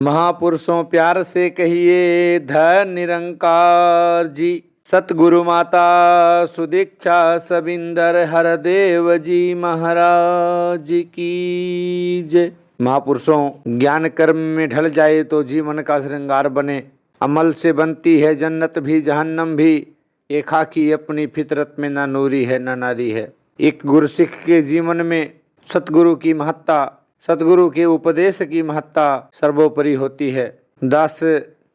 महापुरुषों प्यार से कहिए धन निरंकार जी। सतगुरु माता सुदीक्षा सबिंदर हरदेव जी महाराज की जय। महापुरुषों, ज्ञान कर्म में ढल जाए तो जीवन का श्रृंगार बने। अमल से बनती है जन्नत भी जहन्नम भी, ये खाकी अपनी फितरत में न नूरी है न नारी है। एक गुरसिख के जीवन में सतगुरु की महत्ता, सतगुरु के उपदेश की महत्ता सर्वोपरि होती है। दास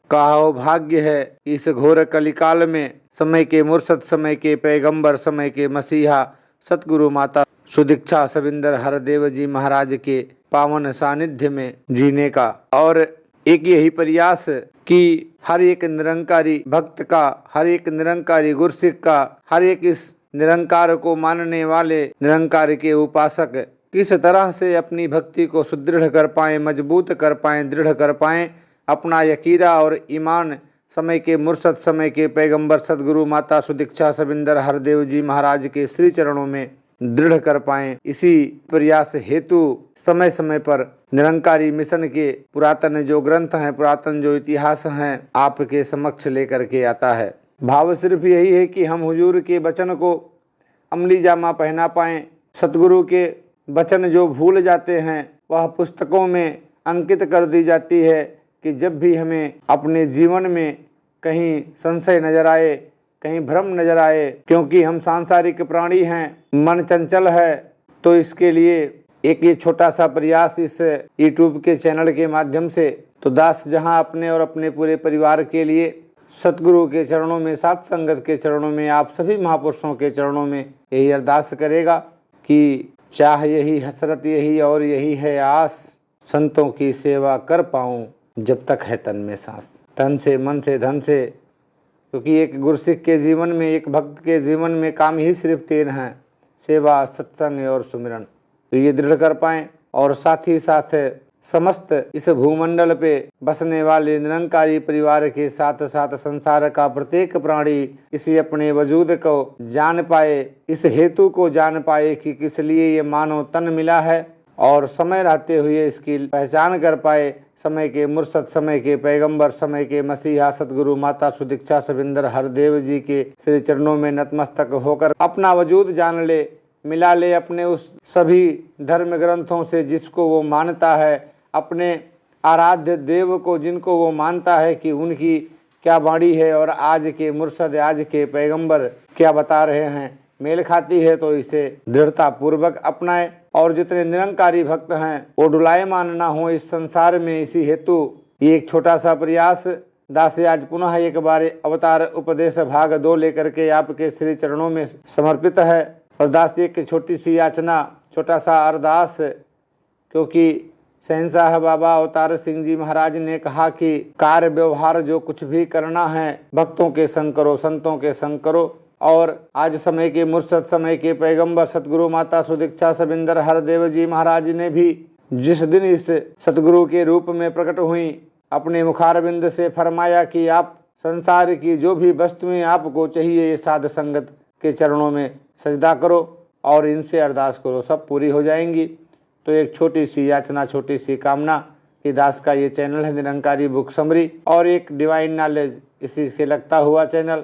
का भाग्य है इस घोर कलिकाल में समय के मुर्शद, समय के पैगंबर, समय के मसीहा सतगुरु माता सुदीक्षा सबिंदर हरदेव जी महाराज के पावन सानिध्य में जीने का, और एक यही प्रयास कि हर एक निरंकारी भक्त का, हर एक निरंकारी गुरसिख का, हर एक इस निरंकार को मानने वाले निरंकार के उपासक किस तरह से अपनी भक्ति को सुदृढ़ कर पाएं, मजबूत कर पाएं, दृढ़ कर पाएं, अपना यकीदा और ईमान समय के मुर्शद, समय के पैगंबर सदगुरु माता सुदीक्षा सबिंदर हरदेव जी महाराज के श्री चरणों में दृढ़ कर पाएं। इसी प्रयास हेतु समय समय पर निरंकारी मिशन के पुरातन जो ग्रंथ हैं, पुरातन जो इतिहास हैं, आपके समक्ष लेकर के आता है। भाव सिर्फ यही है कि हम हुजूर के वचन को अमली जामा पहना पाएं। सतगुरु के वचन जो भूल जाते हैं वह पुस्तकों में अंकित कर दी जाती है कि जब भी हमें अपने जीवन में कहीं संशय नजर आए, कहीं भ्रम नजर आए, क्योंकि हम सांसारिक प्राणी हैं, मन चंचल है, तो इसके लिए एक ये छोटा सा प्रयास इस यूट्यूब के चैनल के माध्यम से, तो दास जहां अपने और अपने पूरे परिवार के लिए सतगुरु के चरणों में, सात संगत के चरणों में, आप सभी महापुरुषों के चरणों में यही अरदास करेगा कि चाह यही, हसरत यही और यही है आस, संतों की सेवा कर पाऊं जब तक है तन में सांस। तन से, मन से, धन से, क्योंकि एक गुरसिख के जीवन में, एक भक्त के जीवन में काम ही सिर्फ 3 हैं, सेवा, सत्संग और सुमिरन। तो ये दृढ़ कर पाएं और साथ ही साथ समस्त इस भूमंडल पे बसने वाले निरंकारी परिवार के साथ साथ संसार का प्रत्येक प्राणी इसी अपने वजूद को जान पाए, इस हेतु को जान पाए कि किस लिए ये मानव तन मिला है, और समय रहते हुए इसकी पहचान कर पाए। समय के मुर्शद, समय के पैगंबर, समय के मसीहा सतगुरु माता सुदीक्षा सबिंदर हरदेव जी के श्री चरणों में नतमस्तक होकर अपना वजूद जान ले, मिला ले अपने उस सभी धर्म ग्रंथों से जिसको वो मानता है, अपने आराध्य देव को जिनको वो मानता है कि उनकी क्या वाणी है और आज के मुर्शद, आज के पैगंबर क्या बता रहे हैं, मेल खाती है, तो इसे दृढ़ता पूर्वक अपनाए। और जितने निरंकारी भक्त हैं वो डुलायमान ना हो इस संसार में, इसी हेतु ये एक छोटा सा प्रयास दास आज पुनः एक बार अवतार उपदेश भाग 2 लेकर के आपके श्री चरणों में समर्पित है। और दास एक छोटी सी याचना, छोटा सा अरदास, क्योंकि शहंशाह बाबा अवतार सिंह जी महाराज ने कहा कि कार्य व्यवहार जो कुछ भी करना है भक्तों के संग करो, संतों के संग करो। और आज समय के मुर्शद, समय के पैगंबर सतगुरु माता सुदीक्षा सबिंदर हरदेव जी महाराज ने भी जिस दिन इस सतगुरु के रूप में प्रकट हुई, अपने मुखारबिंद से फरमाया कि आप संसार की जो भी वस्तुएं आपको चाहिए ये साध संगत के चरणों में सजदा करो और इनसे अरदास करो, सब पूरी हो जाएंगी। तो एक छोटी सी याचना, छोटी सी कामना कि दास का ये चैनल है निरंकारी बुक समरी और एक डिवाइन नॉलेज, इसी से लगता हुआ चैनल,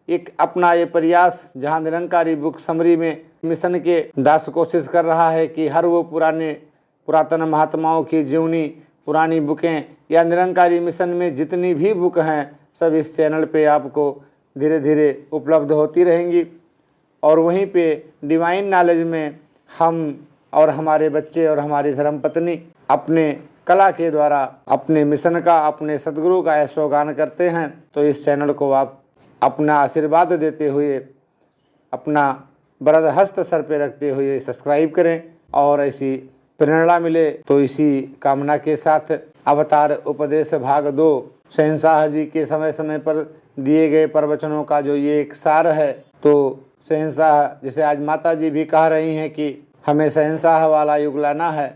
एक अपना ये प्रयास जहां निरंकारी बुक समरी में मिशन के दास कोशिश कर रहा है कि हर वो पुरातन महात्माओं की जीवनी, पुरानी बुकें या निरंकारी मिशन में जितनी भी बुक हैं सब इस चैनल पे आपको धीरे धीरे उपलब्ध होती रहेंगी। और वहीं पे डिवाइन नॉलेज में हम और हमारे बच्चे और हमारी धर्मपत्नी अपने कला के द्वारा अपने मिशन का, अपने सदगुरु का यशोगान करते हैं। तो इस चैनल को आप अपना आशीर्वाद देते हुए, अपना वरद हस्त सर पे रखते हुए सब्सक्राइब करें और ऐसी प्रेरणा मिले। तो इसी कामना के साथ अवतार उपदेश भाग 2 शहंशाह जी के समय समय पर दिए गए प्रवचनों का जो ये एक सार है, तो शहंशाह, जैसे आज माता जी भी कह रही हैं कि हमें शहंशाह वाला युग लाना है,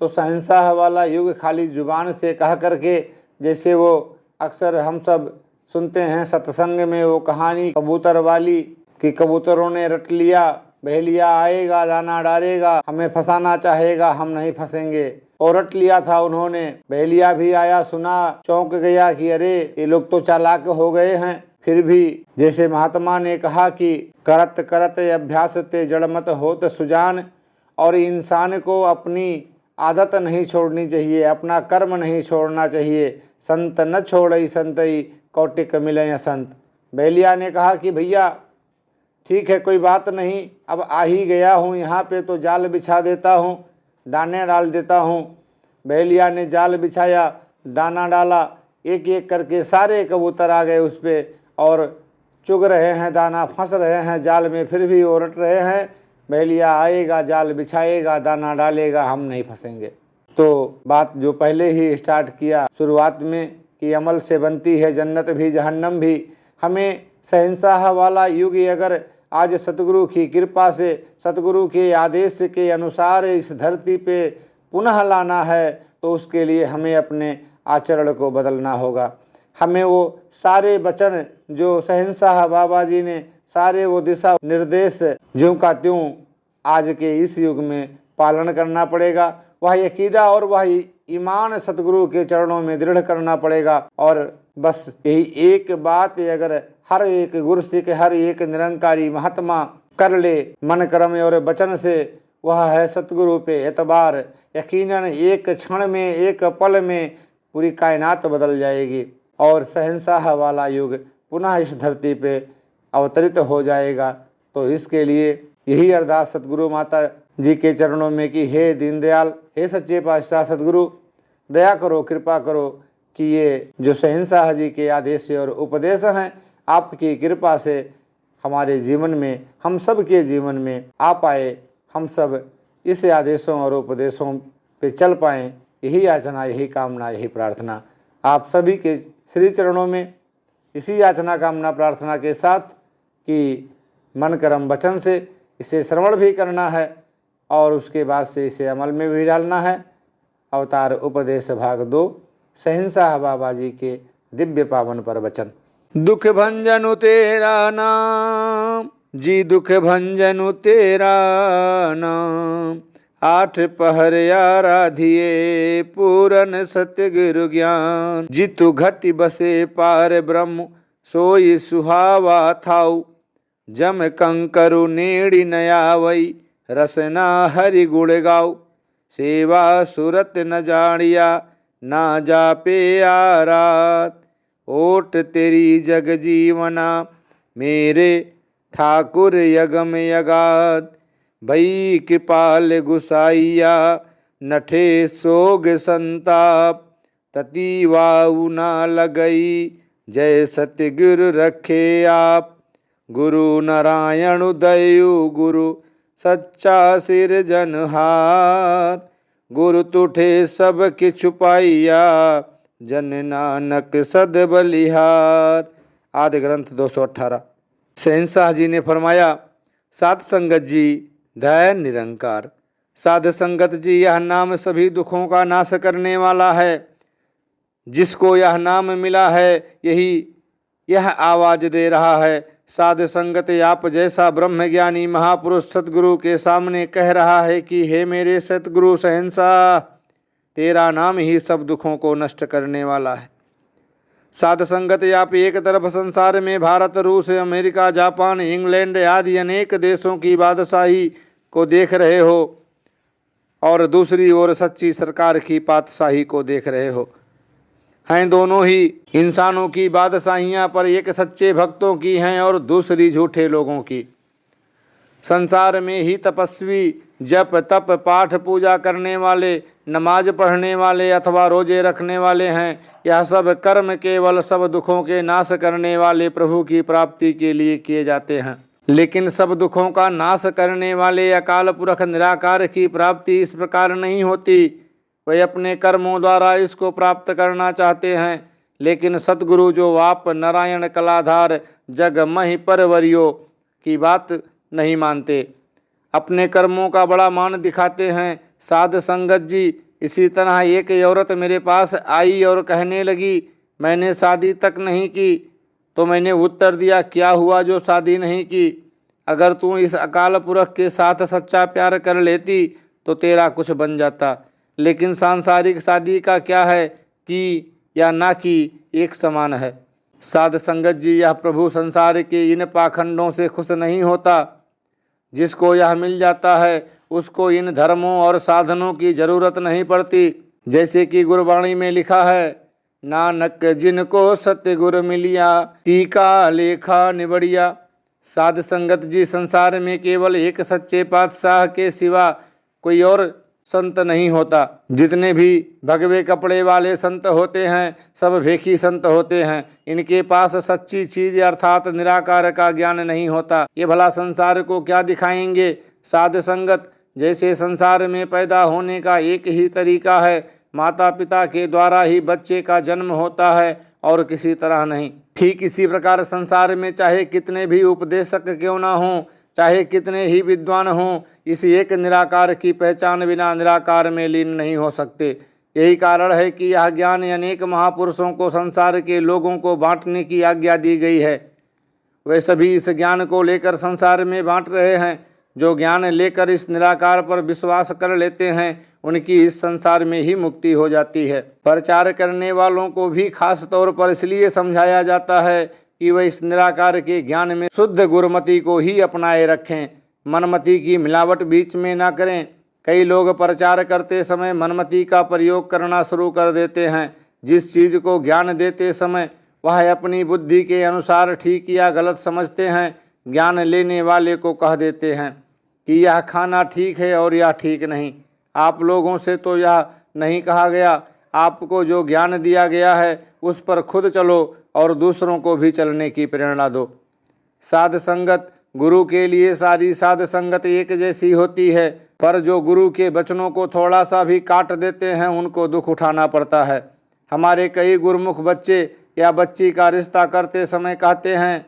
तो शहंशाह वाला युग खाली जुबान से कह करके, जैसे वो अक्सर हम सब सुनते हैं सत्संग में वो कहानी कबूतर वाली कि कबूतरों ने रट लिया, बहेलिया आएगा दाना डालेगा, हमें फंसाना चाहेगा हम नहीं फंसेंगे, ओरट लिया था उन्होंने। बहेलिया भी आया, सुना, चौंक गया कि अरे ये लोग तो चालाक हो गए हैं। फिर भी जैसे महात्मा ने कहा कि करत करत अभ्यास ते जड़मत होत सुजान, और इंसान को अपनी आदत नहीं छोड़नी चाहिए, अपना कर्म नहीं छोड़ना चाहिए। संत न छोड़ई संतई कौटिक मिलय संत। बहेलिया ने कहा कि भैया ठीक है, कोई बात नहीं, अब आ ही गया हूँ यहाँ पे तो जाल बिछा देता हूँ, दाने डाल देता हूँ। बहेलिया ने जाल बिछाया, दाना डाला, एक एक करके सारे कबूतर आ गए उस पर और चुग रहे हैं दाना, फंस रहे हैं जाल में, फिर भी ओरट रहे हैं। बहेलिया आएगा, जाल बिछाएगा, दाना डालेगा, हम नहीं फंसेंगे। तो बात जो पहले ही स्टार्ट किया शुरुआत में कि अमल से बनती है जन्नत भी जहन्नम भी। हमें शहंशाह वाला युग अगर आज सतगुरु की कृपा से, सतगुरु के आदेश के अनुसार इस धरती पे पुनः लाना है, तो उसके लिए हमें अपने आचरण को बदलना होगा। हमें वो सारे वचन जो शहंशाह बाबा जी ने, सारे वो दिशा निर्देश ज्यों का त्यों आज के इस युग में पालन करना पड़ेगा। वह अकीदा और वह ईमान सतगुरु के चरणों में दृढ़ करना पड़ेगा। और बस यही एक बात अगर हर एक गुरसिख, हर एक निरंकारी महात्मा कर ले मन कर्म और वचन से, वह है सतगुरु पे एतबार। यकीनन एक क्षण में, एक पल में पूरी कायनात बदल जाएगी और शहंशाह वाला युग पुनः इस धरती पे अवतरित हो जाएगा। तो इसके लिए यही अरदास सतगुरु माता जी के चरणों में कि हे दीनदयाल, हे सच्चे पातशाह सतगुरु, दया करो, कृपा करो कि ये जो शहंशाह जी के आदेश और उपदेश हैं, आपकी कृपा से हमारे जीवन में, हम सब के जीवन में आ पाए, हम सब इस आदेशों और उपदेशों पे चल पाएँ। यही याचना, यही कामना, यही प्रार्थना आप सभी के श्री चरणों में, इसी याचना कामना प्रार्थना के साथ कि मन कर्म वचन से इसे श्रवण भी करना है और उसके बाद से इसे अमल में भी डालना है। अवतार उपदेश भाग 2, शहंशाह बाबा जी के दिव्य पावन पर वचन। दुख भंजनु तेरा नाम जी, दुख भंजनु तेरा नाम, 8 पहर आराधिए पूरन सतगुरु ज्ञान। जितु घटी बसे पार ब्रह्म सोई सुहावा थाऊ, जम कंकरु नेड़ी नयावई रसना हरि गुण गाऊ। सेवा सुरत न जानिया ना जापे आरात, ओट तेरी जग जीवना मेरे ठाकुर यगम यगात। भई कृपाल गुसाइया नठे सोग संताप, तति वाऊ ना लगई जय सतगुरु रखे आप। गुरु नारायण दयु गुरु सच्चा सिरजनहार, गुरु तुठे सब किछु पाइया जन नानक सद बलिहार। आदि ग्रंथ 218। शहंशाह जी ने फरमाया, साध संगत जी धैर्य निरंकार। साध संगत जी, यह नाम सभी दुखों का नाश करने वाला है। जिसको यह नाम मिला है यह आवाज दे रहा है। साध संगत आप जैसा ब्रह्मज्ञानी महापुरुष सतगुरु के सामने कह रहा है कि हे मेरे सतगुरु शहंशाह, तेरा नाम ही सब दुखों को नष्ट करने वाला है। साध संगत आप एक तरफ संसार में भारत, रूस, अमेरिका, जापान, इंग्लैंड आदि अनेक देशों की बादशाही को देख रहे हो और दूसरी ओर सच्ची सरकार की पातशाही को देख रहे हो। हैं दोनों ही इंसानों की बादशाहियाँ, पर एक सच्चे भक्तों की हैं और दूसरी झूठे लोगों की। संसार में ही तपस्वी, जप तप पाठ पूजा करने वाले, नमाज पढ़ने वाले अथवा रोजे रखने वाले हैं। यह सब कर्म केवल सब दुखों के नाश करने वाले प्रभु की प्राप्ति के लिए किए जाते हैं। लेकिन सब दुखों का नाश करने वाले अकाल पुरख निराकार की प्राप्ति इस प्रकार नहीं होती। वे अपने कर्मों द्वारा इसको प्राप्त करना चाहते हैं, लेकिन सतगुरु जो आप नारायण कलाधार जग महि परवरियो की बात नहीं मानते, अपने कर्मों का बड़ा मान दिखाते हैं। साध संगत जी, इसी तरह एक औरत मेरे पास आई और कहने लगी, मैंने शादी तक नहीं की। तो मैंने उत्तर दिया, क्या हुआ जो शादी नहीं की? अगर तू इस अकाल पुरख के साथ सच्चा प्यार कर लेती तो तेरा कुछ बन जाता, लेकिन सांसारिक शादी का क्या है कि या ना कि एक समान है। साध संगत जी, यह प्रभु संसार के इन पाखंडों से खुश नहीं होता। जिसको यह मिल जाता है उसको इन धर्मों और साधनों की जरूरत नहीं पड़ती। जैसे कि गुरबाणी में लिखा है, नानक जिनको सत्य गुर मिलिया, टीका लेखा निबड़िया। साध संगत जी, संसार में केवल एक सच्चे पातशाह के सिवा कोई और संत नहीं होता। जितने भी भगवे कपड़े वाले संत होते हैं सब भेखी संत होते हैं। इनके पास सच्ची चीज अर्थात निराकार का ज्ञान नहीं होता। ये भला संसार को क्या दिखाएंगे। साध संगत, जैसे संसार में पैदा होने का एक ही तरीका है, माता पिता के द्वारा ही बच्चे का जन्म होता है और किसी तरह नहीं। ठीक इसी प्रकार संसार में चाहे कितने भी उपदेशक क्यों ना हों, चाहे कितने ही विद्वान हों, इस एक निराकार की पहचान बिना निराकार में लीन नहीं हो सकते। यही कारण है कि यह ज्ञान अनेक महापुरुषों को संसार के लोगों को बांटने की आज्ञा दी गई है। वे सभी इस ज्ञान को लेकर संसार में बांट रहे हैं। जो ज्ञान लेकर इस निराकार पर विश्वास कर लेते हैं उनकी इस संसार में ही मुक्ति हो जाती है। प्रचार करने वालों को भी खास तौर पर इसलिए समझाया जाता है कि वह इस निराकार के ज्ञान में शुद्ध गुरुमति को ही अपनाए रखें, मनमति की मिलावट बीच में ना करें। कई लोग प्रचार करते समय मनमति का प्रयोग करना शुरू कर देते हैं। जिस चीज को ज्ञान देते समय वह अपनी बुद्धि के अनुसार ठीक या गलत समझते हैं, ज्ञान लेने वाले को कह देते हैं कि यह खाना ठीक है और यह ठीक नहीं। आप लोगों से तो यह नहीं कहा गया। आपको जो ज्ञान दिया गया है उस पर खुद चलो और दूसरों को भी चलने की प्रेरणा दो। साध संगत, गुरु के लिए सारी साध संगत एक जैसी होती है, पर जो गुरु के वचनों को थोड़ा सा भी काट देते हैं उनको दुख उठाना पड़ता है। हमारे कई गुरुमुख बच्चे या बच्ची का रिश्ता करते समय कहते हैं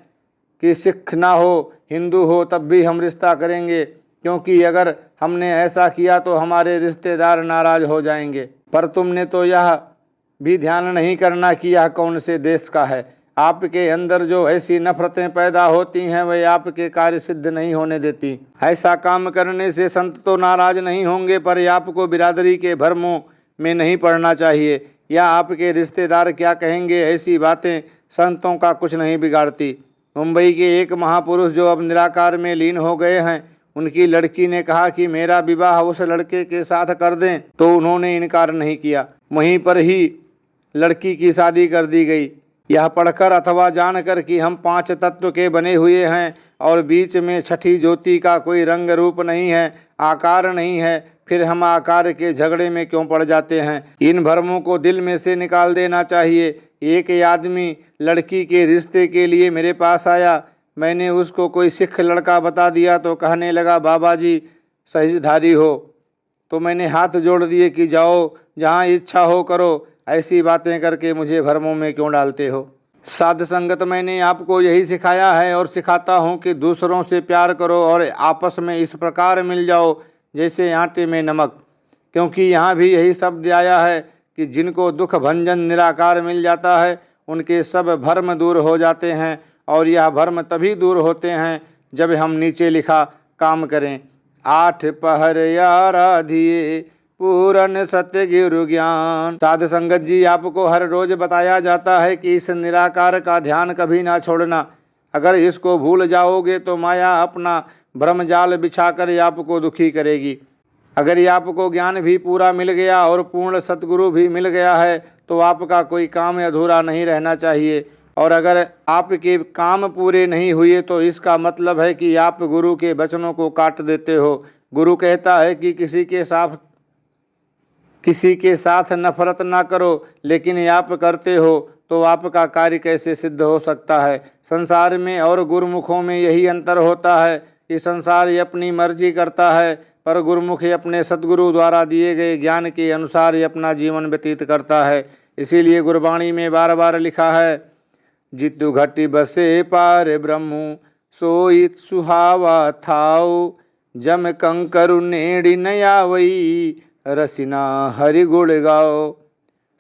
कि सिख ना हो, हिंदू हो तब भी हम रिश्ता करेंगे, क्योंकि अगर हमने ऐसा किया तो हमारे रिश्तेदार नाराज हो जाएंगे। पर तुमने तो यह भी ध्यान नहीं करना कि यह कौन से देश का है। आपके अंदर जो ऐसी नफरतें पैदा होती हैं वह आपके कार्य सिद्ध नहीं होने देती। ऐसा काम करने से संत तो नाराज नहीं होंगे, पर आपको बिरादरी के भरमों में नहीं पड़ना चाहिए या आपके रिश्तेदार क्या कहेंगे, ऐसी बातें संतों का कुछ नहीं बिगाड़ती। मुंबई के एक महापुरुष जो अब निराकार में लीन हो गए हैं, उनकी लड़की ने कहा कि मेरा विवाह उस लड़के के साथ कर दें, तो उन्होंने इनकार नहीं किया। वहीं पर ही लड़की की शादी कर दी गई। यह पढ़कर अथवा जानकर कि हम 5 तत्व के बने हुए हैं और बीच में छठी ज्योति का कोई रंग रूप नहीं है, आकार नहीं है, फिर हम आकार के झगड़े में क्यों पड़ जाते हैं। इन भ्रमों को दिल में से निकाल देना चाहिए। एक आदमी लड़की के रिश्ते के लिए मेरे पास आया। मैंने उसको कोई सिख लड़का बता दिया तो कहने लगा, बाबा जी सहीधारी हो। तो मैंने हाथ जोड़ दिए कि जाओ, जहाँ इच्छा हो करो, ऐसी बातें करके मुझे भ्रमों में क्यों डालते हो। साध संगत, मैंने आपको यही सिखाया है और सिखाता हूँ कि दूसरों से प्यार करो और आपस में इस प्रकार मिल जाओ जैसे आटे में नमक। क्योंकि यहाँ भी यही शब्द आया है कि जिनको दुख भंजन निराकार मिल जाता है उनके सब भर्म दूर हो जाते हैं, और यह भर्म तभी दूर होते हैं जब हम नीचे लिखा काम करें। 8 पहर आराधिए पूरन सत्य गुरु ज्ञान। साध संगत जी, आपको हर रोज बताया जाता है कि इस निराकार का ध्यान कभी ना छोड़ना। अगर इसको भूल जाओगे तो माया अपना भ्रम जाल बिछाकर आपको दुखी करेगी। अगर ये आपको ज्ञान भी पूरा मिल गया और पूर्ण सतगुरु भी मिल गया है तो आपका कोई काम अधूरा नहीं रहना चाहिए। और अगर आपके काम पूरे नहीं हुए तो इसका मतलब है कि आप गुरु के वचनों को काट देते हो। गुरु कहता है कि किसी के साथ नफरत ना करो, लेकिन आप करते हो तो आपका कार्य कैसे सिद्ध हो सकता है। संसार में और गुरुमुखों में यही अंतर होता है कि संसार ये अपनी मर्जी करता है, पर गुरुमुख अपने सद्गुरु द्वारा दिए गए ज्ञान के अनुसार ही अपना जीवन व्यतीत करता है। इसीलिए गुरबाणी में बार बार लिखा है, जितु घटी बसे पार ब्रह्मु सोइत सुहावा थाओ, जम कंकरु नेड़ी नया वही रसिना हरि गुण गाओ।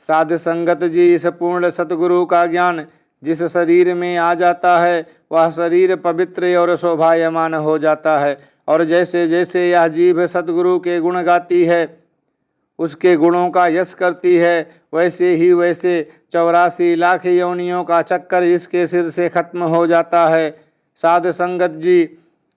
साध संगत जी, इस पूर्ण सतगुरु का ज्ञान जिस शरीर में आ जाता है वह शरीर पवित्र और शोभायमान हो जाता है। और जैसे जैसे यह जीभ सतगुरु के गुण गाती है उसके गुणों का यश करती है, वैसे ही वैसे 84 लाख योनियों का चक्कर इसके सिर से खत्म हो जाता है। साध संगत जी,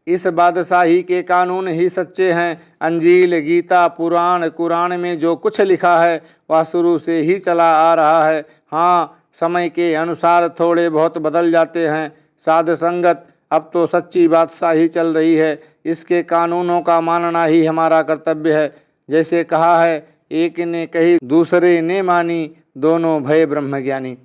इस बादशाही के कानून ही सच्चे हैं। अंजील, गीता, पुराण, कुरान में जो कुछ लिखा है वह शुरू से ही चला आ रहा है। हाँ, समय के अनुसार थोड़े बहुत बदल जाते हैं। साध संगत, अब तो सच्ची बादशाही चल रही है। इसके कानूनों का मानना ही हमारा कर्तव्य है। जैसे कहा है, एक ने कही दूसरे ने मानी, दोनों भय ब्रह्मज्ञानी।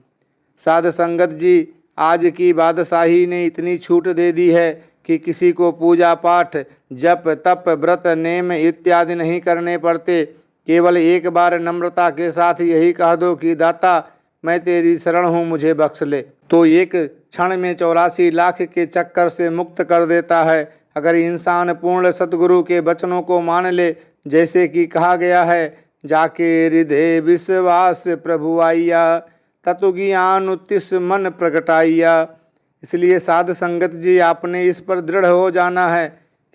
साध संगत जी, आज की बादशाही ने इतनी छूट दे दी है कि किसी को पूजा पाठ, जप, तप, व्रत, नेम इत्यादि नहीं करने पड़ते। केवल एक बार नम्रता के साथ यही कह दो कि दाता, मैं तेरी शरण हूँ, मुझे बख्श ले, तो एक क्षण में 84 लाख के चक्कर से मुक्त कर देता है। अगर इंसान पूर्ण सतगुरु के वचनों को मान ले, जैसे कि कहा गया है, जाके हृदय विश्वास प्रभु आइया, तत्व ज्ञान उत्तिस मन प्रगटाइया। इसलिए साध संगत जी, आपने इस पर दृढ़ हो जाना है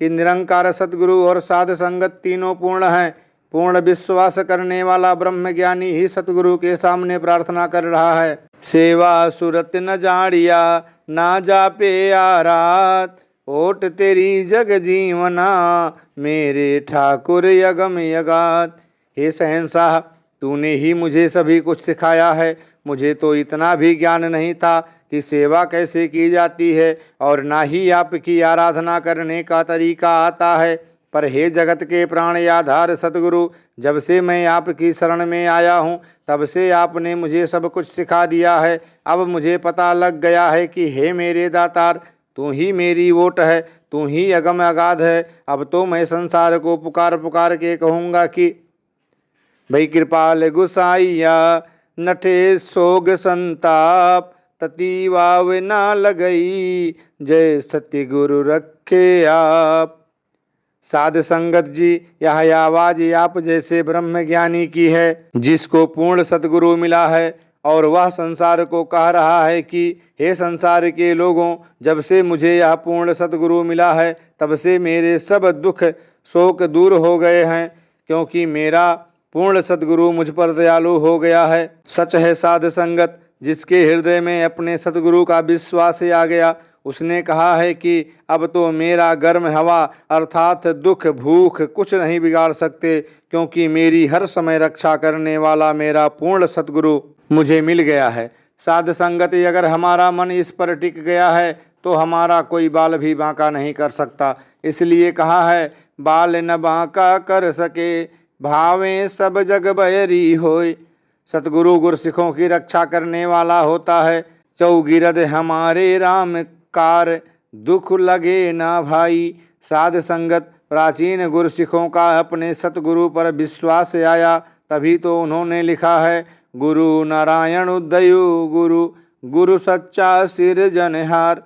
कि निरंकार सतगुरु और साध संगत तीनों पूर्ण हैं। पूर्ण विश्वास करने वाला ब्रह्मज्ञानी ही सतगुरु के सामने प्रार्थना कर रहा है। सेवा सुरत न जाड़िया, ना जापे आरात, ओट तेरी जग जीवना, मेरे ठाकुर यगम यगात। हे शहंशाह, तूने ही मुझे सभी कुछ सिखाया है। मुझे तो इतना भी ज्ञान नहीं था कि सेवा कैसे की जाती है, और ना ही आपकी आराधना करने का तरीका आता है। पर हे जगत के प्राण आधार सतगुरु, जब से मैं आपकी शरण में आया हूँ, तब से आपने मुझे सब कुछ सिखा दिया है। अब मुझे पता लग गया है कि हे मेरे दातार, तू ही मेरी ओट है, तू ही अगम अगाध है। अब तो मैं संसार को पुकार पुकार के कहूँगा कि भई कृपाल गुसाइया, नठे सोग संताप, तति वाव ना लगई, जय सत्य गुरु रखे आप। साध संगत जी, यह आवाज आप जैसे ब्रह्मज्ञानी की है, जिसको पूर्ण सतगुरु मिला है, और वह संसार को कह रहा है कि हे संसार के लोगों, जब से मुझे यह पूर्ण सतगुरु मिला है, तब से मेरे सब दुख शोक दूर हो गए हैं, क्योंकि मेरा पूर्ण सतगुरु मुझ पर दयालु हो गया है। सच है साध संगत, जिसके हृदय में अपने सतगुरु का विश्वास आ गया, उसने कहा है कि अब तो मेरा गर्म हवा अर्थात दुख भूख कुछ नहीं बिगाड़ सकते, क्योंकि मेरी हर समय रक्षा करने वाला मेरा पूर्ण सतगुरु मुझे मिल गया है। साध संगत, अगर हमारा मन इस पर टिक गया है तो हमारा कोई बाल भी बांका नहीं कर सकता। इसलिए कहा है, बाल न बांका कर सके, भावें सब जग बैरी होय। सतगुरु गुरसिखों की रक्षा करने वाला होता है। चौगिरद हमारे राम कार, दुख लगे ना भाई। साध संगत, प्राचीन गुरसिखों का अपने सतगुरु पर विश्वास आया, तभी तो उन्होंने लिखा है, गुरु नारायण उदयु गुरु, गुरु सच्चा सिरजनहार।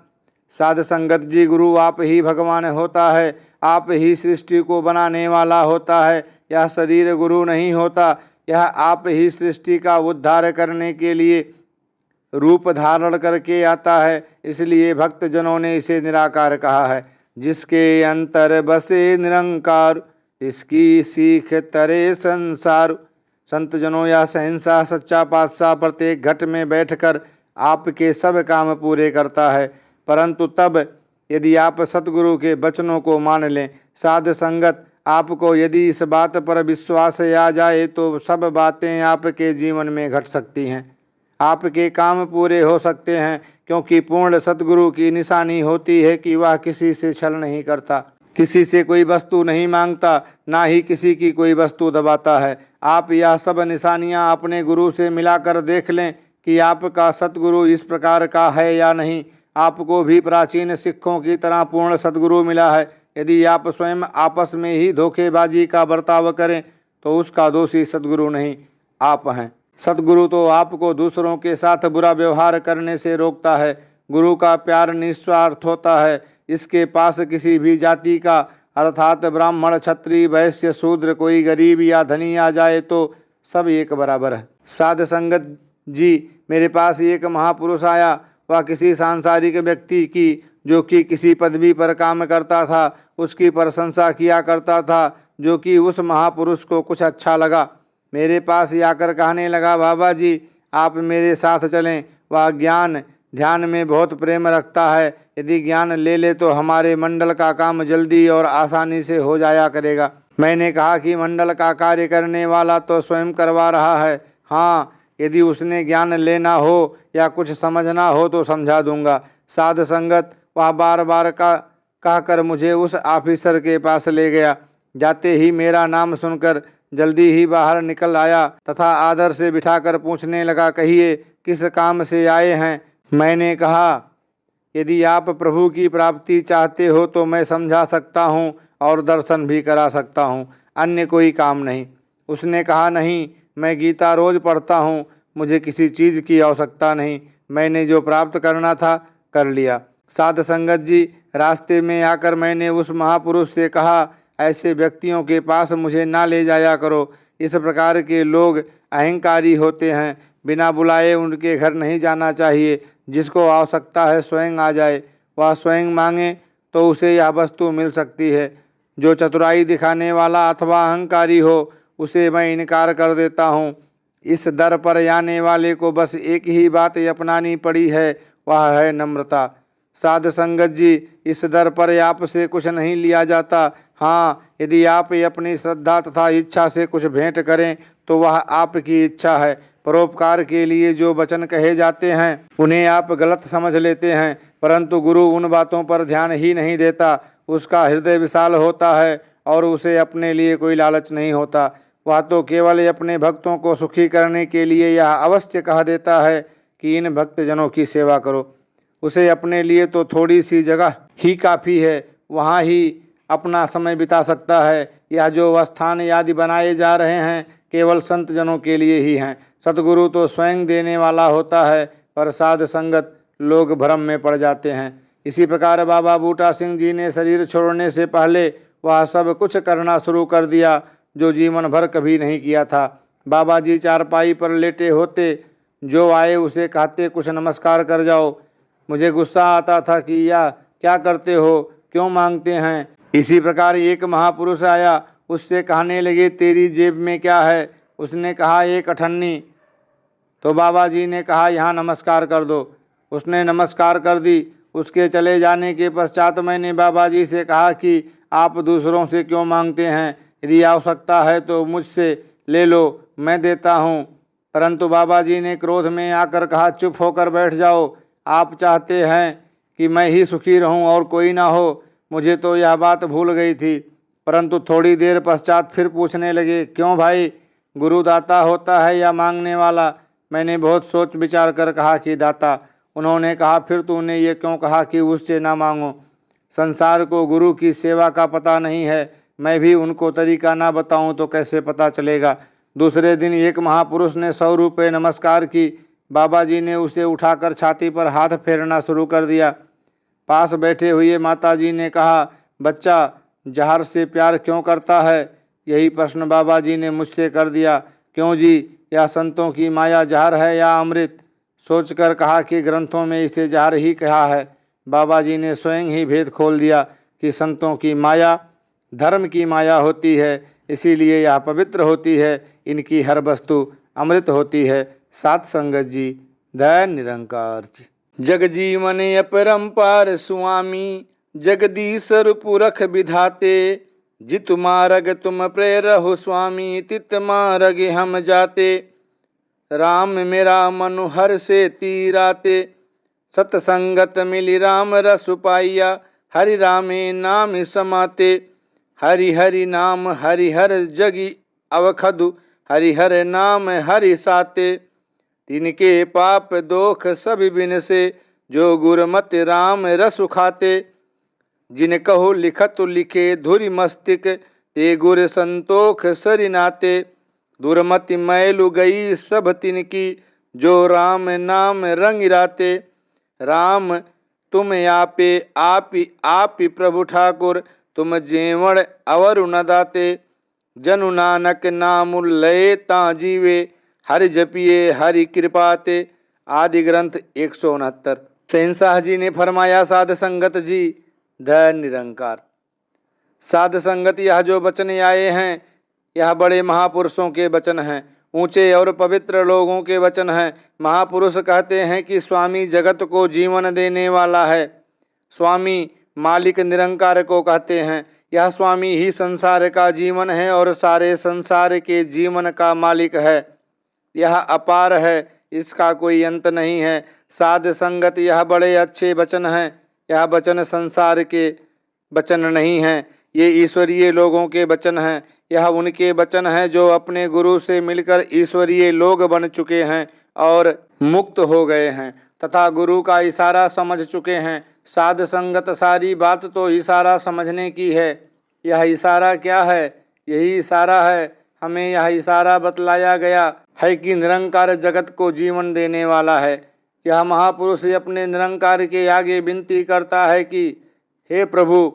साध संगत जी, गुरु आप ही भगवान होता है, आप ही सृष्टि को बनाने वाला होता है। यह शरीर गुरु नहीं होता, यह आप ही सृष्टि का उद्धार करने के लिए रूप धारण करके आता है। इसलिए भक्त जनों ने इसे निराकार कहा है। जिसके अंतर बसे निरंकार, इसकी सीख तरे संसार। संत जनों, यह शहंशाह सच्चा पातशाह प्रत्येक घट में बैठकर आपके सब काम पूरे करता है, परंतु तब यदि आप सतगुरु के वचनों को मान लें। साध संगत, आपको यदि इस बात पर विश्वास आ जाए तो सब बातें आपके जीवन में घट सकती हैं, आपके काम पूरे हो सकते हैं, क्योंकि पूर्ण सतगुरु की निशानी होती है कि वह किसी से छल नहीं करता, किसी से कोई वस्तु नहीं मांगता, ना ही किसी की कोई वस्तु दबाता है। आप यह सब निशानियां अपने गुरु से मिलाकर देख लें कि आपका सतगुरु इस प्रकार का है या नहीं। आपको भी प्राचीन सिखों की तरह पूर्ण सतगुरु मिला है। यदि आप स्वयं आपस में ही धोखेबाजी का बर्ताव करें तो उसका दोषी सतगुरु नहीं, आप हैं। सतगुरु तो आपको दूसरों के साथ बुरा व्यवहार करने से रोकता है। गुरु का प्यार निस्वार्थ होता है। इसके पास किसी भी जाति का अर्थात ब्राह्मण, क्षत्रिय, वैश्य, शूद्र, कोई गरीब या धनी आ जाए तो सब एक बराबर है। साध संगत जी, मेरे पास एक महापुरुष आया। वह किसी सांसारिक व्यक्ति की, जो कि किसी पदवी पर काम करता था, उसकी प्रशंसा किया करता था, जो कि उस महापुरुष को कुछ अच्छा लगा। मेरे पास आकर कहने लगा, बाबा जी आप मेरे साथ चलें। वह ज्ञान ध्यान में बहुत प्रेम रखता है। यदि ज्ञान ले ले तो हमारे मंडल का काम जल्दी और आसानी से हो जाया करेगा। मैंने कहा कि मंडल का कार्य करने वाला तो स्वयं करवा रहा है। हाँ, यदि उसने ज्ञान लेना हो या कुछ समझना हो तो समझा दूंगा। साध संगत वह बार बार कहकर मुझे उस ऑफिसर के पास ले गया। जाते ही मेरा नाम सुनकर जल्दी ही बाहर निकल आया तथा आदर से बिठाकर पूछने लगा, कहिए किस काम से आए हैं। मैंने कहा, यदि आप प्रभु की प्राप्ति चाहते हो तो मैं समझा सकता हूँ और दर्शन भी करा सकता हूँ, अन्य कोई काम नहीं। उसने कहा, नहीं, मैं गीता रोज पढ़ता हूँ, मुझे किसी चीज़ की आवश्यकता नहीं, मैंने जो प्राप्त करना था कर लिया। साध संगत जी, रास्ते में आकर मैंने उस महापुरुष से कहा, ऐसे व्यक्तियों के पास मुझे ना ले जाया करो। इस प्रकार के लोग अहंकारी होते हैं, बिना बुलाए उनके घर नहीं जाना चाहिए। जिसको आवश्यकता है स्वयं आ जाए, वह स्वयं मांगे तो उसे यह वस्तु मिल सकती है। जो चतुराई दिखाने वाला अथवा अहंकारी हो उसे मैं इनकार कर देता हूँ। इस दर पर आने वाले को बस एक ही बात अपनानी पड़ी है, वह है नम्रता। साध संगत जी, इस दर पर आपसे कुछ नहीं लिया जाता। हाँ, यदि आप अपनी श्रद्धा तथा इच्छा से कुछ भेंट करें तो वह आपकी इच्छा है। परोपकार के लिए जो वचन कहे जाते हैं उन्हें आप गलत समझ लेते हैं, परंतु गुरु उन बातों पर ध्यान ही नहीं देता। उसका हृदय विशाल होता है और उसे अपने लिए कोई लालच नहीं होता। वह तो केवल अपने भक्तों को सुखी करने के लिए यह अवश्य कह देता है कि इन भक्तजनों की सेवा करो। उसे अपने लिए तो थोड़ी सी जगह ही काफ़ी है, वहाँ ही अपना समय बिता सकता है। यह जो स्थान आदि बनाए जा रहे हैं केवल संत जनों के लिए ही हैं। सतगुरु तो स्वयं देने वाला होता है, पर साध संगत लोग भ्रम में पड़ जाते हैं। इसी प्रकार बाबा बूटा सिंह जी ने शरीर छोड़ने से पहले वह सब कुछ करना शुरू कर दिया जो जीवन भर कभी नहीं किया था। बाबा जी चारपाई पर लेटे होते, जो आए उसे कहते, कुछ नमस्कार कर जाओ। मुझे गुस्सा आता था कि यह क्या करते हो, क्यों मांगते हैं। इसी प्रकार एक महापुरुष आया, उससे कहने लगे, तेरी जेब में क्या है। उसने कहा, एक अठन्नी। तो बाबा जी ने कहा, यहाँ नमस्कार कर दो। उसने नमस्कार कर दी। उसके चले जाने के पश्चात मैंने बाबा जी से कहा कि आप दूसरों से क्यों मांगते हैं, यदि आवश्यकता है तो मुझसे ले लो, मैं देता हूँ। परंतु बाबा जी ने क्रोध में आकर कहा, चुप होकर बैठ जाओ। आप चाहते हैं कि मैं ही सुखी रहूं और कोई ना हो। मुझे तो यह बात भूल गई थी। परंतु थोड़ी देर पश्चात फिर पूछने लगे, क्यों भाई, गुरु दाता होता है या मांगने वाला। मैंने बहुत सोच विचार कर कहा कि दाता। उन्होंने कहा, फिर तूने ये क्यों कहा कि उससे ना मांगो। संसार को गुरु की सेवा का पता नहीं है, मैं भी उनको तरीका ना बताऊं तो कैसे पता चलेगा। दूसरे दिन एक महापुरुष ने 100 रुपये नमस्कार की। बाबा जी ने उसे उठाकर छाती पर हाथ फेरना शुरू कर दिया। पास बैठे हुए माता जी ने कहा, बच्चा जहर से प्यार क्यों करता है। यही प्रश्न बाबा जी ने मुझसे कर दिया। क्यों जी, या संतों की माया जहर है या अमृत। सोचकर कहा कि ग्रंथों में इसे जहर ही कहा है। बाबा जी ने स्वयं ही भेद खोल दिया कि संतों की माया धर्म की माया होती है, इसीलिए यह पवित्र होती है। इनकी हर वस्तु अमृत होती है। सात संगत जी, धय निरंकार जी। जग जीवन अपरंपार स्वामी, जगदीशर पुरख विधाते। जित मार्ग तुम प्रेरहु स्वामी, तित मार्ग हम जाते। राम मेरा मनु हर से तीराते, सतसंगत मिली राम रस पाइया। हरि रामे नाम समाते, हरि हरि नाम हरि हर जगी अवखदु। हरि हर नाम हरि साते, तिनके पाप दोख सब बिन से। जो गुरमत राम रस खाते, जिन कहो लिखत लिखे धुरि मस्तिक। ते गुर संतोख सरिनाते, दुर्मति मैलु गई सब तिनकी। जो राम नाम रंग राते। राम तुम आपे आपी प्रभु ठाकुर, तुम जेवण अवर न दाते। जनु नानक नाम लय ता जीवे, हरि जपिए हरि कृपाते। आदि ग्रंथ 169। शहंशाह जी ने फरमाया, साध संगत जी, धय निरंकार। साध संगत, यह जो वचन आए हैं यह बड़े महापुरुषों के वचन हैं, ऊंचे और पवित्र लोगों के वचन हैं। महापुरुष कहते हैं कि स्वामी जगत को जीवन देने वाला है। स्वामी मालिक निरंकार को कहते हैं। यह स्वामी ही संसार का जीवन है और सारे संसार के जीवन का मालिक है। यह अपार है, इसका कोई अंत नहीं है। साध संगत, यह बड़े अच्छे वचन हैं। यह वचन संसार के वचन नहीं हैं, ये ईश्वरीय लोगों के वचन हैं। यह उनके वचन हैं जो अपने गुरु से मिलकर ईश्वरीय लोग बन चुके हैं और मुक्त हो गए हैं तथा गुरु का इशारा समझ चुके हैं। साध संगत, सारी बात तो इशारा समझने की है। यह इशारा क्या है? यही इशारा है। हमें यह इशारा बतलाया गया है कि निरंकार जगत को जीवन देने वाला है। यह महापुरुष अपने निरंकार के आगे विनती करता है कि हे प्रभु,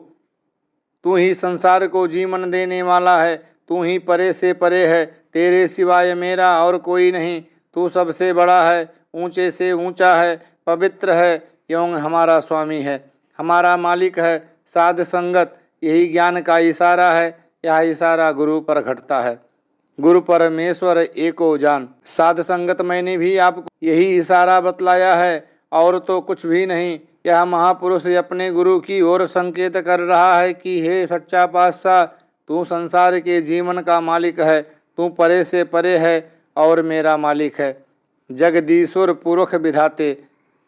तू ही संसार को जीवन देने वाला है, तू ही परे से परे है, तेरे सिवाय मेरा और कोई नहीं। तू सबसे बड़ा है, ऊंचे से ऊंचा है, पवित्र है एवं हमारा स्वामी है, हमारा मालिक है। साध संगत, यही ज्ञान का इशारा है। यह इशारा गुरु पर घटता है। गुरु परमेश्वर एको जान। साध संगत, मैंने भी आपको यही इशारा बतलाया है और तो कुछ भी नहीं। यह महापुरुष अपने गुरु की ओर संकेत कर रहा है कि हे सच्चा पातशाह, तू संसार के जीवन का मालिक है, तू परे से परे है और मेरा मालिक है। जगदीश्वर पुरख विधाते,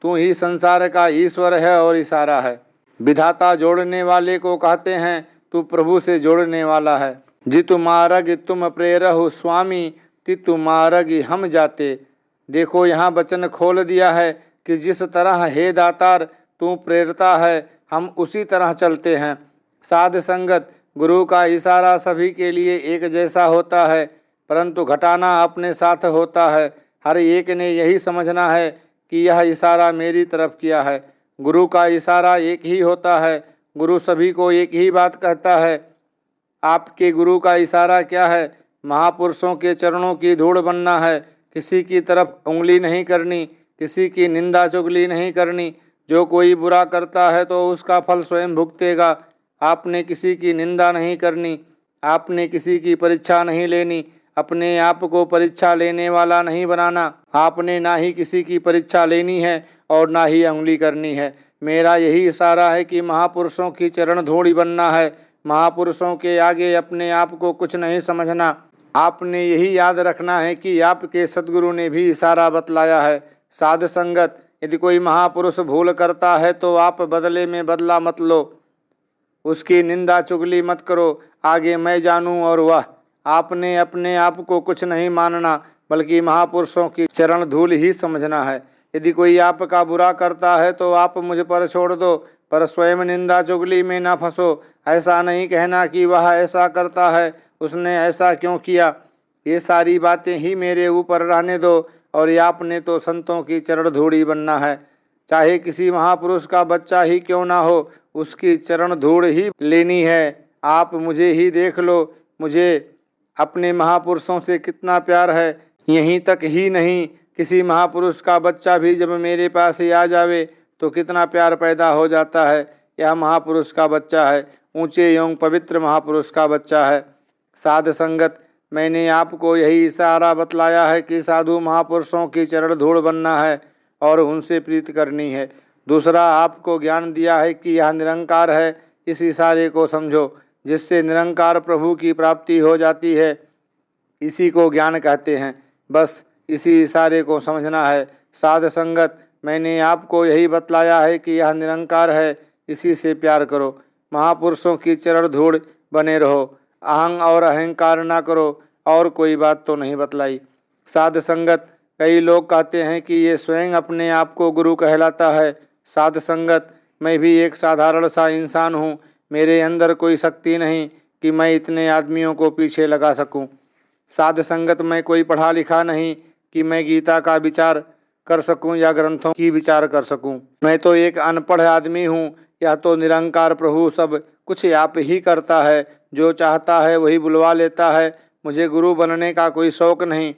तू ही संसार का ईश्वर है और इशारा है। विधाता जोड़ने वाले को कहते हैं, तू प्रभु से जोड़ने वाला है। जितु मार्ग तुम प्रेरहु स्वामी, तितु मार्ग हम जाते। देखो, यहाँ वचन खोल दिया है कि जिस तरह हे दातार तू प्रेरता है, हम उसी तरह चलते हैं। साध संगत, गुरु का इशारा सभी के लिए एक जैसा होता है, परंतु घटाना अपने साथ होता है। हर एक ने यही समझना है कि यह इशारा मेरी तरफ किया है। गुरु का इशारा एक ही होता है। गुरु सभी को एक ही बात कहता है। आपके गुरु का इशारा क्या है? महापुरुषों के चरणों की धूड़ बनना है। किसी की तरफ उंगली नहीं करनी, किसी की निंदा चुगली नहीं करनी। जो कोई बुरा करता है तो उसका फल स्वयं भुगतेगा। आपने किसी की निंदा नहीं करनी, आपने किसी की परीक्षा नहीं लेनी, अपने आप को परीक्षा लेने वाला नहीं बनाना। आपने ना ही किसी की परीक्षा लेनी है और ना ही उंगली करनी है। मेरा यही इशारा है कि महापुरुषों की चरण धूड़ी बनना है। महापुरुषों के आगे अपने आप को कुछ नहीं समझना। आपने यही याद रखना है कि आपके सद्गुरु ने भी इशारा बतलाया है। साध संगत, यदि कोई महापुरुष भूल करता है तो आप बदले में बदला मत लो, उसकी निंदा चुगली मत करो। आगे मैं जानूं और वह। आपने अपने आप को कुछ नहीं मानना, बल्कि महापुरुषों की चरण धूल ही समझना है। यदि कोई आपका बुरा करता है तो आप मुझ पर छोड़ दो, पर स्वयं निंदा चुगली में न फंसो। ऐसा नहीं कहना कि वह ऐसा करता है, उसने ऐसा क्यों किया। ये सारी बातें ही मेरे ऊपर रहने दो और आपने तो संतों की चरण धूड़ी बनना है। चाहे किसी महापुरुष का बच्चा ही क्यों ना हो, उसकी चरण धूड़ ही लेनी है। आप मुझे ही देख लो, मुझे अपने महापुरुषों से कितना प्यार है। यहीं तक ही नहीं, किसी महापुरुष का बच्चा भी जब मेरे पास ही आ जावे तो कितना प्यार पैदा हो जाता है। यह महापुरुष का बच्चा है, ऊंचे एवं पवित्र महापुरुष का बच्चा है। साध संगत, मैंने आपको यही इशारा बतलाया है कि साधु महापुरुषों की चरण धूड़ बनना है और उनसे प्रीत करनी है। दूसरा, आपको ज्ञान दिया है कि यह निरंकार है। इस इशारे को समझो, जिससे निरंकार प्रभु की प्राप्ति हो जाती है। इसी को ज्ञान कहते हैं। बस इसी इशारे को समझना है। साध संगत, मैंने आपको यही बतलाया है कि यह निरंकार है, इसी से प्यार करो। महापुरुषों की चरण धूड़ बने रहो, अहंग और अहंकार ना करो। और कोई बात तो नहीं बतलाई। साध संगत, कई लोग कहते हैं कि ये स्वयं अपने आप को गुरु कहलाता है। साध संगत, मैं भी एक साधारण सा इंसान हूँ। मेरे अंदर कोई शक्ति नहीं कि मैं इतने आदमियों को पीछे लगा सकूं। साध संगत, मैं कोई पढ़ा लिखा नहीं कि मैं गीता का विचार कर सकूं या ग्रंथों की विचार कर सकूं। मैं तो एक अनपढ़ आदमी हूं। यह तो निरंकार प्रभु सब कुछ आप ही करता है। जो चाहता है वही बुलवा लेता है। मुझे गुरु बनने का कोई शौक नहीं,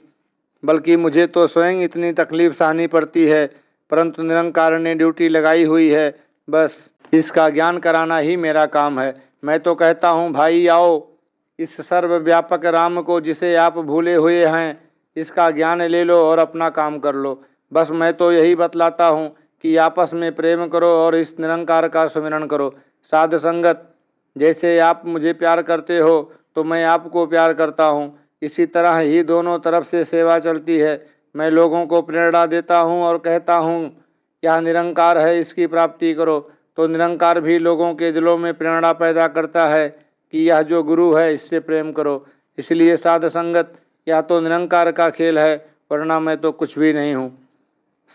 बल्कि मुझे तो स्वयं इतनी तकलीफ सहनी पड़ती है, परंतु निरंकार ने ड्यूटी लगाई हुई है। बस इसका ज्ञान कराना ही मेरा काम है। मैं तो कहता हूँ, भाई आओ, इस सर्वव्यापक राम को जिसे आप भूले हुए हैं, इसका ज्ञान ले लो और अपना काम कर लो। बस मैं तो यही बतलाता हूँ कि आपस में प्रेम करो और इस निरंकार का सुमिरन करो। साध संगत, जैसे आप मुझे प्यार करते हो तो मैं आपको प्यार करता हूँ, इसी तरह ही दोनों तरफ से सेवा चलती है। मैं लोगों को प्रेरणा देता हूँ और कहता हूँ यह निरंकार है, इसकी प्राप्ति करो, तो निरंकार भी लोगों के दिलों में प्रेरणा पैदा करता है कि यह जो गुरु है इससे प्रेम करो। इसलिए साध संगत, यह तो निरंकार का खेल है, वरना मैं तो कुछ भी नहीं हूँ।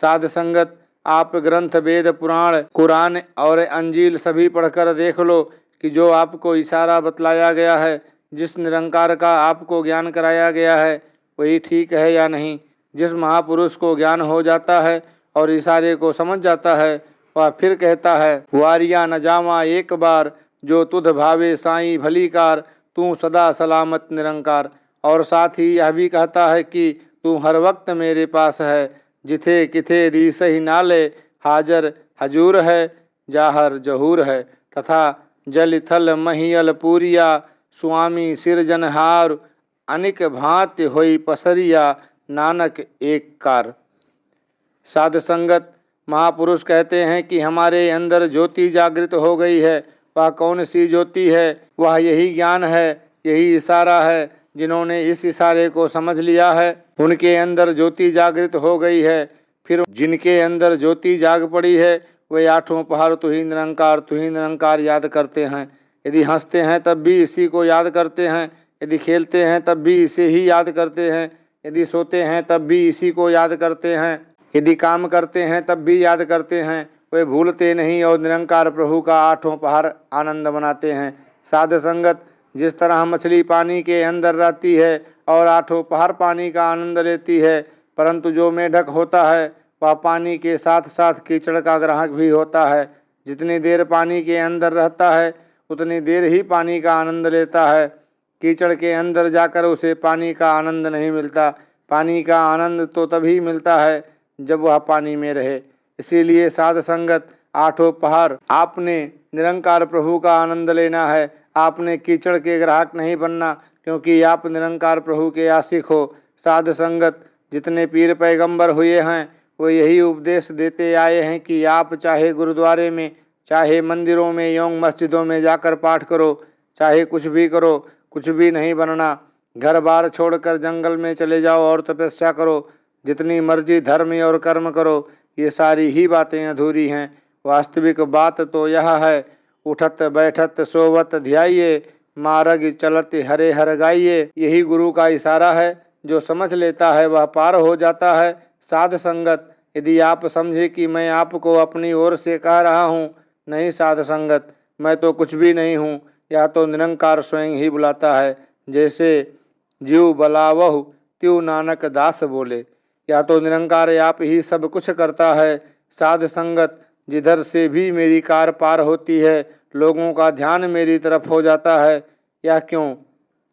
साध संगत, आप ग्रंथ, वेद, पुराण, कुरान और अंजील सभी पढ़कर देख लो कि जो आपको इशारा बतलाया गया है, जिस निरंकार का आपको ज्ञान कराया गया है, वही ठीक है या नहीं। जिस महापुरुष को ज्ञान हो जाता है और इशारे को समझ जाता है, वह फिर कहता है वारिया न जावा एक बार, जो तुध भावे साईं भलीकार, तू सदा सलामत निरंकार। और साथ ही यह भी कहता है कि तू हर वक्त मेरे पास है, जिथे किथे दी सही नाले, हाजर हजूर है, जाहर जहूर है। तथा जल थल महियल पूरिया, स्वामी सिरजनहार, अनिक भांति होई पसरिया, नानक एक कार। साध संगत, महापुरुष कहते हैं कि हमारे अंदर ज्योति जागृत हो गई है। वह कौन सी ज्योति है? वह यही ज्ञान है, यही इशारा है। जिन्होंने इस इशारे को समझ लिया है, उनके अंदर ज्योति जागृत हो गई है। फिर जिनके अंदर ज्योति जाग पड़ी है, वे आठों पहर तू ही निरंकार याद करते हैं। यदि हंसते हैं तब भी इसी को याद करते हैं, यदि खेलते हैं तब भी इसे ही याद करते हैं, यदि सोते हैं तब भी इसी को याद करते हैं, यदि काम करते हैं तब भी याद करते हैं। वे भूलते नहीं और निरंकार प्रभु का आठों पहर आनंद मनाते हैं। साध संगत, जिस तरह मछली पानी के अंदर रहती है और आठों पहर पानी का आनंद लेती है, परंतु जो मेढक होता है वह पानी के साथ साथ कीचड़ का ग्राहक भी होता है। जितनी देर पानी के अंदर रहता है उतनी देर ही पानी का आनंद लेता है। कीचड़ के अंदर जाकर उसे पानी का आनंद नहीं मिलता। पानी का आनंद तो तभी मिलता है जब वह पानी में रहे। इसीलिए साध संगत, आठों पहर आपने निरंकार प्रभु का आनंद लेना है। आपने कीचड़ के ग्राहक नहीं बनना, क्योंकि आप निरंकार प्रभु के आशिक हो। साध संगत, जितने पीर पैगंबर हुए हैं वो यही उपदेश देते आए हैं कि आप चाहे गुरुद्वारे में, चाहे मंदिरों में एवं मस्जिदों में जाकर पाठ करो, चाहे कुछ भी करो, कुछ भी नहीं बनना। घर बार छोड़कर जंगल में चले जाओ और तपस्या करो, जितनी मर्जी धर्म और कर्म करो, ये सारी ही बातें अधूरी हैं। वास्तविक बात तो यह है, उठत बैठत सोवत ध्याइये, मार्ग चलत हरे हर गाइये। यही गुरु का इशारा है, जो समझ लेता है वह पार हो जाता है। साध संगत, यदि आप समझे कि मैं आपको अपनी ओर से कह रहा हूँ, नहीं साध संगत, मैं तो कुछ भी नहीं हूँ, या तो निरंकार स्वयं ही बुलाता है। जैसे जीव बलावहु त्यों नानक दास बोले, या तो निरंकार आप ही सब कुछ करता है। साध संगत, जिधर से भी मेरी कार पार होती है, लोगों का ध्यान मेरी तरफ हो जाता है। या क्यों?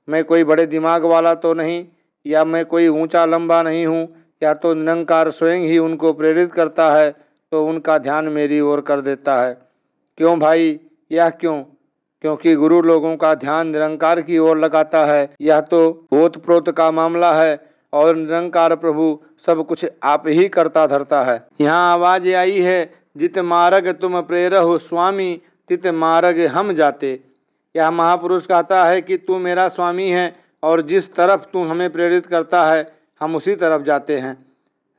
मैं कोई बड़े दिमाग वाला तो नहीं, या मैं कोई ऊंचा लंबा नहीं हूँ, या तो निरंकार स्वयं ही उनको प्रेरित करता है, तो उनका ध्यान मेरी ओर कर देता है। क्यों भाई? यह क्यों? क्योंकि गुरु लोगों का ध्यान निरंकार की ओर लगाता है। यह तो ओतप्रोत का मामला है और निरंकार प्रभु सब कुछ आप ही करता धरता है। यहाँ आवाज आई है, जित मार्ग तुम प्रेरहु स्वामी, तित मार्ग हम जाते। यह महापुरुष कहता है कि तू मेरा स्वामी है और जिस तरफ तू हमें प्रेरित करता है हम उसी तरफ जाते हैं।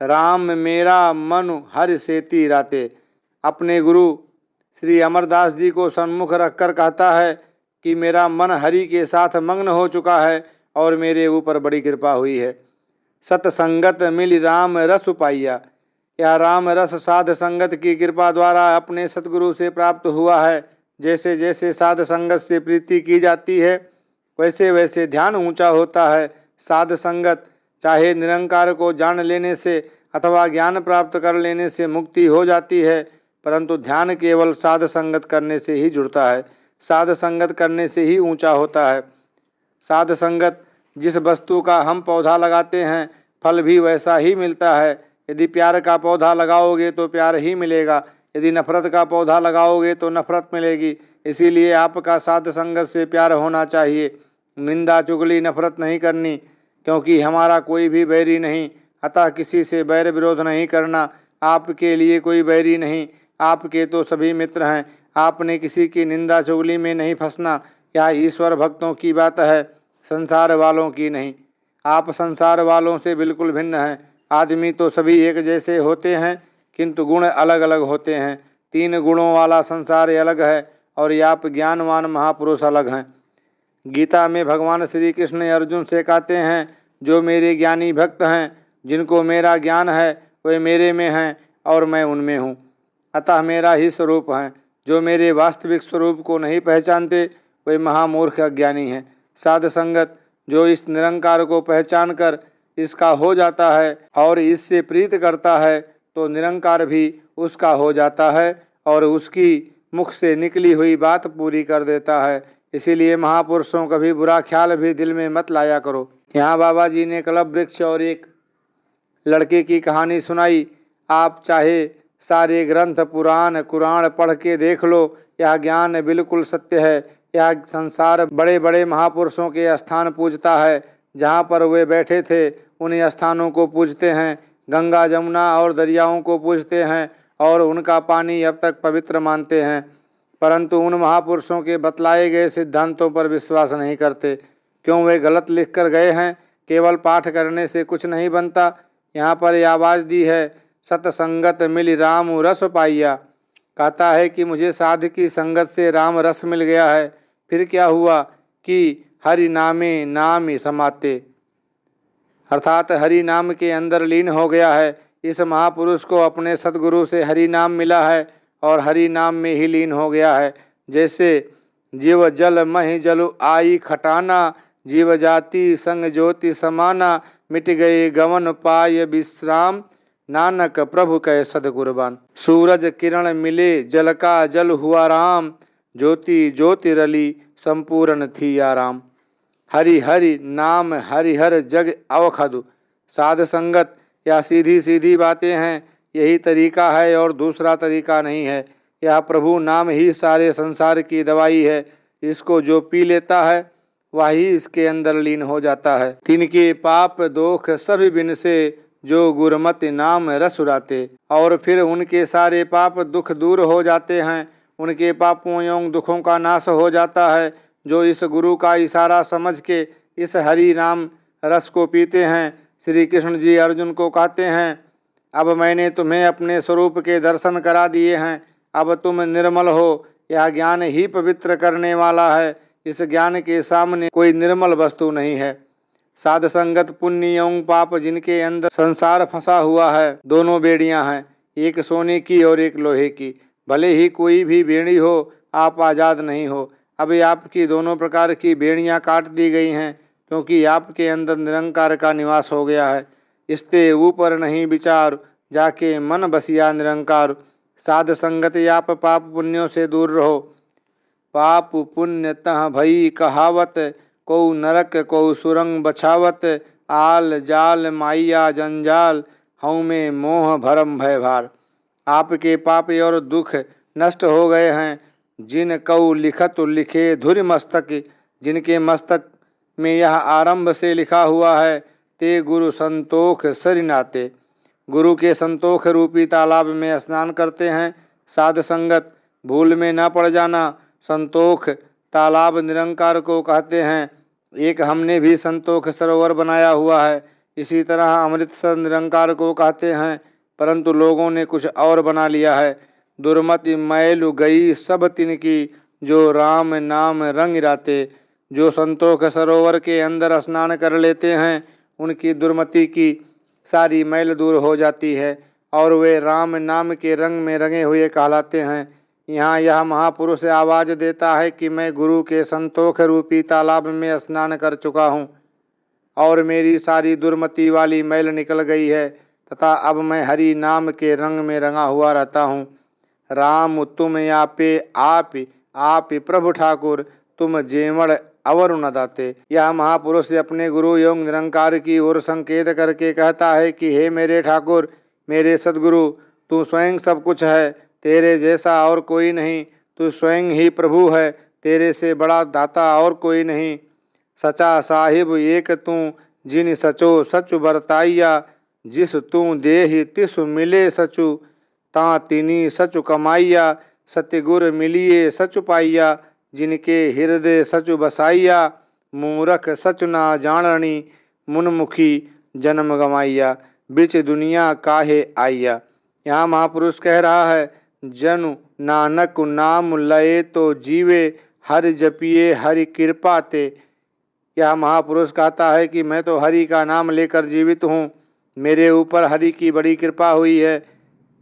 राम मेरा मन हर सेती राते। अपने गुरु श्री अमरदास जी को सन्मुख रखकर कहता है कि मेरा मन हरि के साथ मग्न हो चुका है और मेरे ऊपर बड़ी कृपा हुई है। सतसंगत मिल राम रस पाइया। यह राम रस साध संगत की कृपा द्वारा अपने सतगुरु से प्राप्त हुआ है। जैसे जैसे साध संगत से प्रीति की जाती है, वैसे वैसे ध्यान ऊंचा होता है। साध संगत, चाहे निरंकार को जान लेने से अथवा ज्ञान प्राप्त कर लेने से मुक्ति हो जाती है, परंतु ध्यान केवल साध संगत करने से ही जुड़ता है, साध संगत करने से ही ऊंचा होता है। साध संगत, जिस वस्तु का हम पौधा लगाते हैं फल भी वैसा ही मिलता है। यदि प्यार का पौधा लगाओगे तो प्यार ही मिलेगा, यदि नफरत का पौधा लगाओगे तो नफरत मिलेगी। इसीलिए आपका साध संगत से प्यार होना चाहिए। निंदा चुगली नफरत नहीं करनी, क्योंकि हमारा कोई भी बैरी नहीं, अतः किसी से बैर विरोध नहीं करना। आपके लिए कोई बैरी नहीं, आपके तो सभी मित्र हैं। आपने किसी की निंदा चुगली में नहीं फंसना। यह ईश्वर भक्तों की बात है, संसार वालों की नहीं। आप संसार वालों से बिल्कुल भिन्न हैं। आदमी तो सभी एक जैसे होते हैं, किंतु गुण अलग अलग होते हैं। 3 गुणों वाला संसार अलग है और आप ज्ञानवान महापुरुष अलग हैं। गीता में भगवान श्री कृष्ण अर्जुन से कहते हैं, जो मेरे ज्ञानी भक्त हैं, जिनको मेरा ज्ञान है, वे मेरे में हैं और मैं उनमें हूँ, अतः मेरा ही स्वरूप हैं। जो मेरे वास्तविक स्वरूप को नहीं पहचानते, वे महामूर्ख अज्ञानी हैं। साध संगत, जो इस निरंकार को पहचान कर इसका हो जाता है और इससे प्रीत करता है, तो निरंकार भी उसका हो जाता है और उसकी मुख से निकली हुई बात पूरी कर देता है। इसीलिए महापुरुषों का भी बुरा ख्याल भी दिल में मत लाया करो। यहाँ बाबा जी ने कल्प वृक्ष और एक लड़के की कहानी सुनाई। आप चाहे सारे ग्रंथ पुराण कुरान पढ़ के देख लो, यह ज्ञान बिल्कुल सत्य है। यह संसार बड़े बड़े महापुरुषों के स्थान पूजता है, जहाँ पर वे बैठे थे उन्हीं स्थानों को पूजते हैं। गंगा जमुना और दरियाओं को पूजते हैं और उनका पानी अब तक पवित्र मानते हैं, परंतु उन महापुरुषों के बतलाए गए सिद्धांतों पर विश्वास नहीं करते। क्यों? वे गलत लिख कर गए हैं। केवल पाठ करने से कुछ नहीं बनता। यहाँ पर यह आवाज़ दी है, सतसंगत मिल राम रस पाइया। कहता है कि मुझे साध की संगत से राम रस मिल गया है। फिर क्या हुआ कि हरि नामे नाम समाते, अर्थात हरि नाम के अंदर लीन हो गया है। इस महापुरुष को अपने सदगुरु से हरि नाम मिला है और हरि नाम में ही लीन हो गया है। जैसे जीव जल महि जलु आई खटाना, जीव जाति संग ज्योति समाना, मिट गए गवन पाय विश्राम, नानक प्रभु कह सदगुरबान। सूरज किरण मिले जल का जल हुआ राम, ज्योति ज्योति रली संपूर्ण थी आराम। हरि हरि नाम हरिहर जग अवखदु। साध संगत या सीधी सीधी बातें हैं, यही तरीका है और दूसरा तरीका नहीं है। यह प्रभु नाम ही सारे संसार की दवाई है। इसको जो पी लेता है वही इसके अंदर लीन हो जाता है। तिनके पाप दोख सभी बिन से, जो गुरमति नाम रस उराते। और फिर उनके सारे पाप दुख दूर हो जाते हैं। उनके पापों एवं दुखों का नाश हो जाता है, जो इस गुरु का इशारा समझ के इस हरि नाम रस को पीते हैं। श्री कृष्ण जी अर्जुन को कहते हैं, अब मैंने तुम्हें अपने स्वरूप के दर्शन करा दिए हैं, अब तुम निर्मल हो। यह ज्ञान ही पवित्र करने वाला है। इस ज्ञान के सामने कोई निर्मल वस्तु नहीं है। साध संगत पुण्य एवं पाप जिनके अंदर संसार फंसा हुआ है, दोनों बेड़ियां हैं, एक सोने की और एक लोहे की। भले ही कोई भी बेड़ी हो, आप आज़ाद नहीं हो। अभी आपकी दोनों प्रकार की बेड़ियां काट दी गई हैं, क्योंकि आपके अंदर निरंकार का निवास हो गया है। इससे ऊपर नहीं विचार, जाके मन बसिया निरंकार। साध संगत आप पाप पुण्यों से दूर रहो। पाप पुण्य तह भई कहावत, को नरक को सुरंग बछावत, आल जाल माइया जंजाल, हऊ में मोह भरम भय भार। आपके पाप और दुख नष्ट हो गए हैं। जिन कऊ लिखत लिखे धुर मस्तक, जिनके मस्तक में यह आरंभ से लिखा हुआ है, ते गुरु संतोख सरिनाते। गुरु के संतोख रूपी तालाब में स्नान करते हैं। साध संगत, भूल में न पड़ जाना। संतोख तालाब निरंकार को कहते हैं। एक हमने भी संतोख सरोवर बनाया हुआ है। इसी तरह अमृतसर निरंकार को कहते हैं, परंतु लोगों ने कुछ और बना लिया है। दुर्मति मैलु गई सब तिनकी, जो राम नाम रंग राते। जो संतोख सरोवर के अंदर स्नान कर लेते हैं, उनकी दुर्मति की सारी मैल दूर हो जाती है और वे राम नाम के रंग में रंगे हुए कहलाते हैं। यहाँ यह महापुरुष आवाज देता है कि मैं गुरु के संतोख रूपी तालाब में स्नान कर चुका हूँ और मेरी सारी दुर्मति वाली मैल निकल गई है, तथा अब मैं हरि नाम के रंग में रंगा हुआ रहता हूँ। राम तुम आप प्रभु ठाकुर, तुम जेवण अवर न दाते। यह महापुरुष अपने गुरु एवं निरंकार की ओर संकेत करके कहता है कि हे मेरे ठाकुर, मेरे सदगुरु, तू स्वयं सब कुछ है, तेरे जैसा और कोई नहीं। तू स्वयं ही प्रभु है, तेरे से बड़ा दाता और कोई नहीं। सचा साहिब एक तू जिन सचो सच बरताइया। जिस तू देहि तिसु मिले सचु ता तिनी सचु कमाइया। सतगुर मिलिए सचु पाइया जिनके हृदय सचु बसाइया। मूरख सच ना जाननी मुनमुखी जन्म गमाइया। बिच दुनिया काहे आइया। यहाँ महापुरुष कह रहा है, जनु नानक नाम लए तो जीवे, हरि जपिए हरि कृपा ते। यह महापुरुष कहता है कि मैं तो हरि का नाम लेकर जीवित हूँ, मेरे ऊपर हरि की बड़ी कृपा हुई है।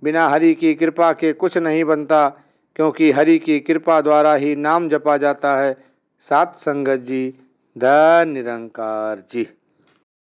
बिना हरि की कृपा के कुछ नहीं बनता, क्योंकि हरि की कृपा द्वारा ही नाम जपा जाता है। सात संगत जी, धन निरंकार जी।